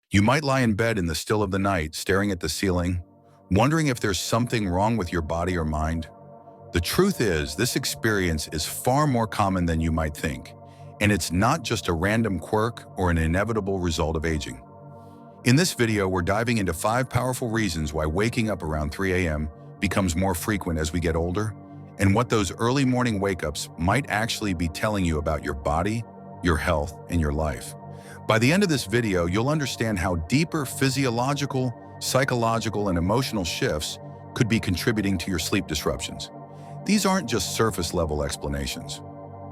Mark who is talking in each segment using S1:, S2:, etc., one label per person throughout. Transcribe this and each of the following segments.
S1: You might lie in bed in the still of the night, staring at the ceiling, wondering if there's something wrong with your body or mind. The truth is, this experience is far more common than you might think, and it's not just a random quirk or an inevitable result of aging. In this video, we're diving into 5 powerful reasons why waking up around 3 a.m. becomes more frequent as we get older, and what those early morning wake-ups might actually be telling you about your body, your health, and your life. By the end of this video, you'll understand how deeper physiological, psychological, and emotional shifts could be contributing to your sleep disruptions. These aren't just surface-level explanations.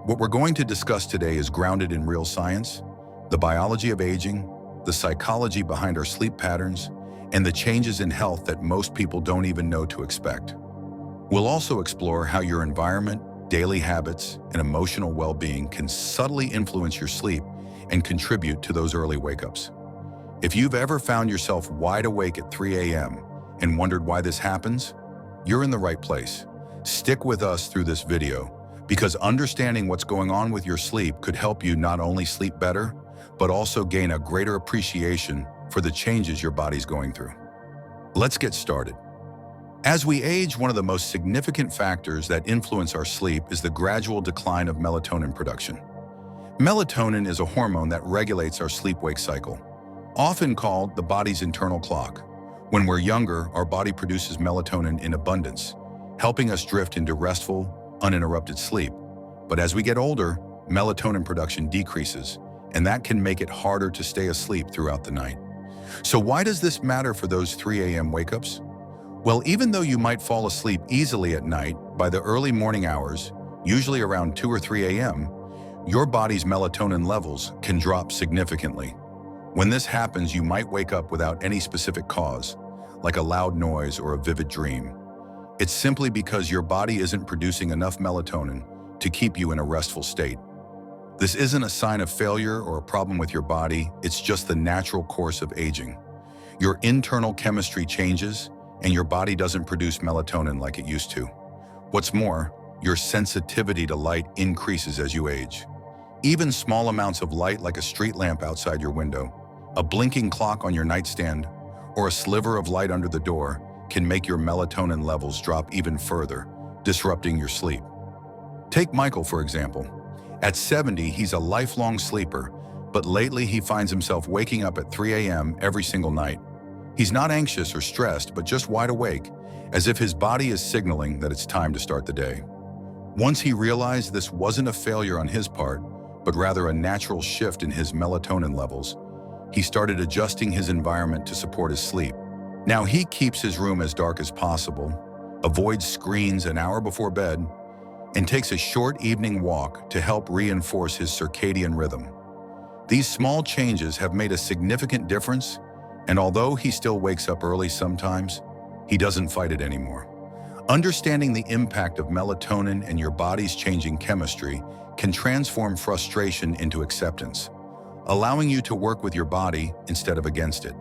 S1: What we're going to discuss today is grounded in real science, the biology of aging, the psychology behind our sleep patterns, and the changes in health that most people don't even know to expect. We'll also explore how your environment, daily habits, and emotional well-being can subtly influence your sleep and contribute to those early wake-ups. If you've ever found yourself wide awake at 3 a.m. and wondered why this happens, you're in the right place. Stick with us through this video, because understanding what's going on with your sleep could help you not only sleep better, but also gain a greater appreciation for the changes your body's going through. Let's get started. As we age, one of the most significant factors that influence our sleep is the gradual decline of melatonin production. Melatonin is a hormone that regulates our sleep-wake cycle, often called the body's internal clock. When we're younger, our body produces melatonin in abundance, helping us drift into restful, uninterrupted sleep. But as we get older, melatonin production decreases, and that can make it harder to stay asleep throughout the night. So why does this matter for those 3 a.m. wake-ups? Well, even though you might fall asleep easily at night, by the early morning hours, usually around 2 or 3 a.m., your body's melatonin levels can drop significantly. When this happens, you might wake up without any specific cause, like a loud noise or a vivid dream. It's simply because your body isn't producing enough melatonin to keep you in a restful state. This isn't a sign of failure or a problem with your body, it's just the natural course of aging. Your internal chemistry changes, and your body doesn't produce melatonin like it used to. What's more, your sensitivity to light increases as you age. Even small amounts of light, like a street lamp outside your window, a blinking clock on your nightstand, or a sliver of light under the door, can make your melatonin levels drop even further, disrupting your sleep. Take Michael, for example. At 70, he's a lifelong sleeper, but lately he finds himself waking up at 3 a.m. every single night. He's not anxious or stressed, but just wide awake, as if his body is signaling that it's time to start the day. Once he realized this wasn't a failure on his part, but rather a natural shift in his melatonin levels, he started adjusting his environment to support his sleep. Now he keeps his room as dark as possible, avoids screens an hour before bed, and takes a short evening walk to help reinforce his circadian rhythm. These small changes have made a significant difference, and although he still wakes up early sometimes, he doesn't fight it anymore. Understanding the impact of melatonin and your body's changing chemistry can transform frustration into acceptance, allowing you to work with your body instead of against it.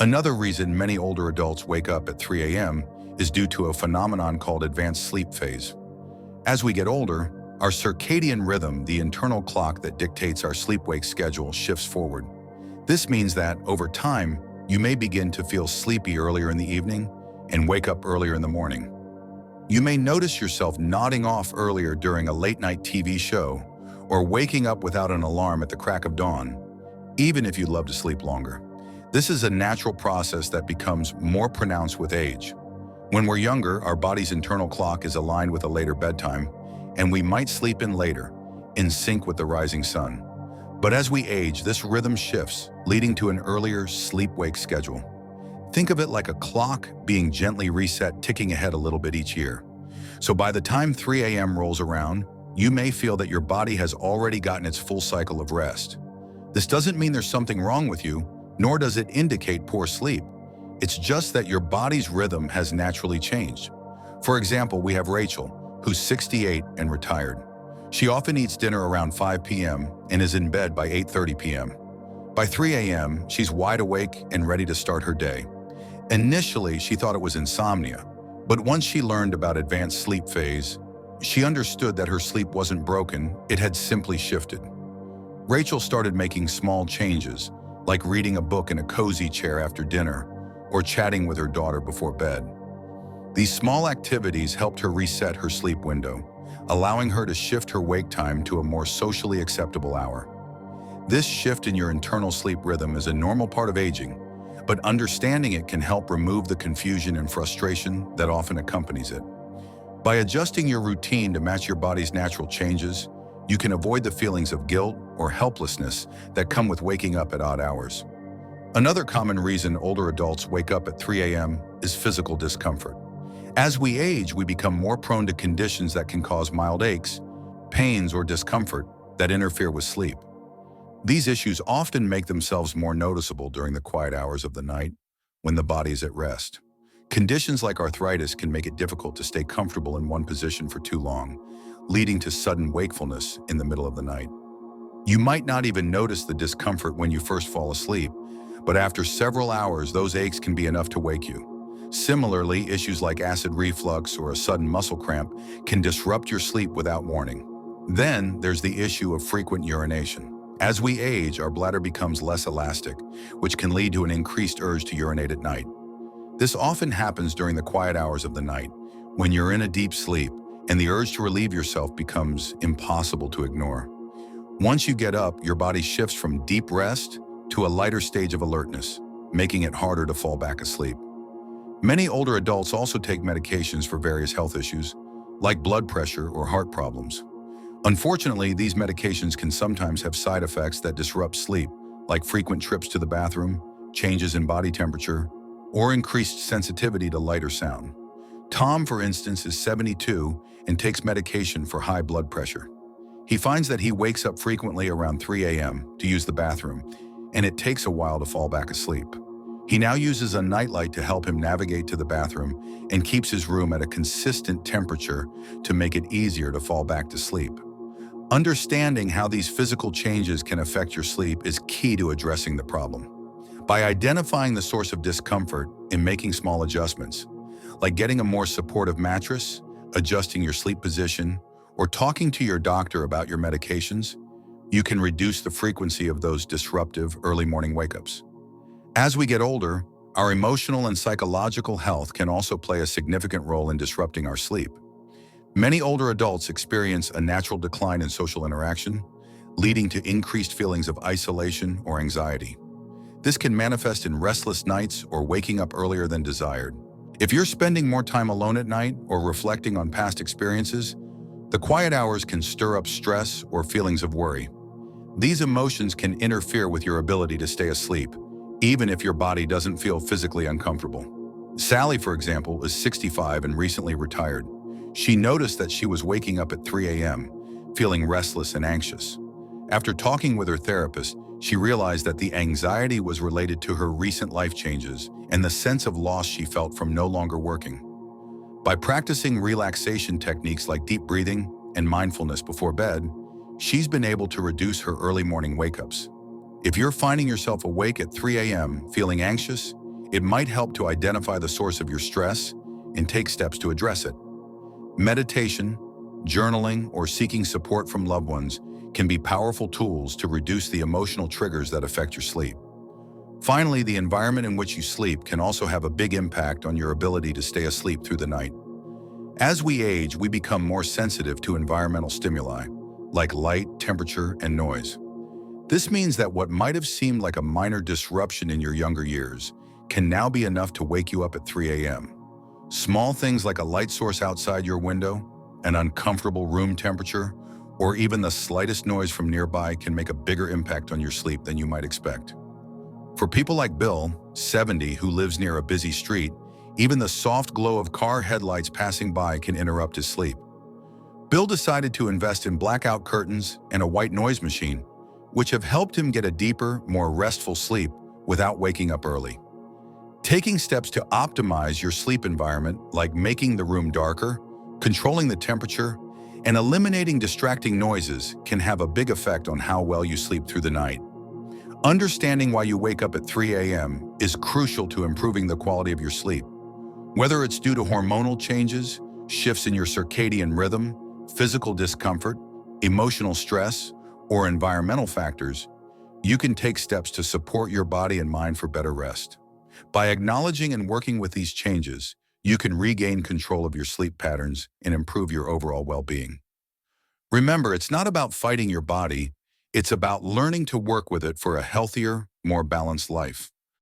S1: Another reason many older adults wake up at 3 a.m. is due to a phenomenon called advanced sleep phase. As we get older, our circadian rhythm, the internal clock that dictates our sleep-wake schedule, shifts forward. This means that, over time, you may begin to feel sleepy earlier in the evening and wake up earlier in the morning. You may notice yourself nodding off earlier during a late-night TV show or waking up without an alarm at the crack of dawn, even if you'd love to sleep longer. This is a natural process that becomes more pronounced with age. When we're younger, our body's internal clock is aligned with a later bedtime, and we might sleep in later, in sync with the rising sun. But as we age, this rhythm shifts, leading to an earlier sleep-wake schedule. Think of it like a clock being gently reset, ticking ahead a little bit each year. So by the time 3 a.m. rolls around, you may feel that your body has already gotten its full cycle of rest. This doesn't mean there's something wrong with you, nor does it indicate poor sleep. It's just that your body's rhythm has naturally changed. For example, we have Rachel, who's 68 and retired. She often eats dinner around 5 p.m. and is in bed by 8:30 p.m. By 3 a.m., she's wide awake and ready to start her day. Initially, she thought it was insomnia, but once she learned about advanced sleep phase, she understood that her sleep wasn't broken, it had simply shifted. Rachel started making small changes, like reading a book in a cozy chair after dinner or chatting with her daughter before bed. These small activities helped her reset her sleep window, allowing her to shift her wake time to a more socially acceptable hour. This shift in your internal sleep rhythm is a normal part of aging, but understanding it can help remove the confusion and frustration that often accompanies it. By adjusting your routine to match your body's natural changes, you can avoid the feelings of guilt or helplessness that come with waking up at odd hours. Another common reason older adults wake up at 3 a.m. is physical discomfort. As we age, we become more prone to conditions that can cause mild aches, pains, or discomfort that interfere with sleep. These issues often make themselves more noticeable during the quiet hours of the night when the body is at rest. Conditions like arthritis can make it difficult to stay comfortable in one position for too long, leading to sudden wakefulness in the middle of the night. You might not even notice the discomfort when you first fall asleep, but after several hours, those aches can be enough to wake you. Similarly, issues like acid reflux or a sudden muscle cramp can disrupt your sleep without warning. Then there's the issue of frequent urination. As we age, our bladder becomes less elastic, which can lead to an increased urge to urinate at night. This often happens during the quiet hours of the night, when you're in a deep sleep and the urge to relieve yourself becomes impossible to ignore. Once you get up, your body shifts from deep rest to a lighter stage of alertness, making it harder to fall back asleep. Many older adults also take medications for various health issues, like blood pressure or heart problems. Unfortunately, these medications can sometimes have side effects that disrupt sleep, like frequent trips to the bathroom, changes in body temperature, or increased sensitivity to light or sound. Tom, for instance, is 72 and takes medication for high blood pressure. He finds that he wakes up frequently around 3 a.m. to use the bathroom, and it takes a while to fall back asleep. He now uses a nightlight to help him navigate to the bathroom and keeps his room at a consistent temperature to make it easier to fall back to sleep. Understanding how these physical changes can affect your sleep is key to addressing the problem. By identifying the source of discomfort and making small adjustments, like getting a more supportive mattress, adjusting your sleep position, or talking to your doctor about your medications, you can reduce the frequency of those disruptive early morning wake-ups. As we get older, our emotional and psychological health can also play a significant role in disrupting our sleep. Many older adults experience a natural decline in social interaction, leading to increased feelings of isolation or anxiety. This can manifest in restless nights or waking up earlier than desired. If you're spending more time alone at night or reflecting on past experiences, the quiet hours can stir up stress or feelings of worry. These emotions can interfere with your ability to stay asleep, even if your body doesn't feel physically uncomfortable. Sally, for example, is 65 and recently retired. She noticed that she was waking up at 3 a.m., feeling restless and anxious. After talking with her therapist, she realized that the anxiety was related to her recent life changes and the sense of loss she felt from no longer working. By practicing relaxation techniques like deep breathing and mindfulness before bed, she's been able to reduce her early morning wake-ups. If you're finding yourself awake at 3 a.m. feeling anxious, it might help to identify the source of your stress and take steps to address it. Meditation, journaling, or seeking support from loved ones can be powerful tools to reduce the emotional triggers that affect your sleep. Finally, the environment in which you sleep can also have a big impact on your ability to stay asleep through the night. As we age, we become more sensitive to environmental stimuli, like light, temperature, and noise. This means that what might have seemed like a minor disruption in your younger years can now be enough to wake you up at 3 a.m. Small things like a light source outside your window, an uncomfortable room temperature, or even the slightest noise from nearby can make a bigger impact on your sleep than you might expect. For people like Bill, 70, who lives near a busy street, even the soft glow of car headlights passing by can interrupt his sleep. Bill decided to invest in blackout curtains and a white noise machine, which have helped him get a deeper, more restful sleep without waking up early. Taking steps to optimize your sleep environment, like making the room darker, controlling the temperature, and eliminating distracting noises, can have a big effect on how well you sleep through the night. Understanding why you wake up at 3 a.m. is crucial to improving the quality of your sleep. Whether it's due to hormonal changes, shifts in your circadian rhythm, physical discomfort, emotional stress, or environmental factors, you can take steps to support your body and mind for better rest. By acknowledging and working with these changes, you can regain control of your sleep patterns and improve your overall well-being. Remember, it's not about fighting your body, it's about learning to work with it for a healthier, more balanced life.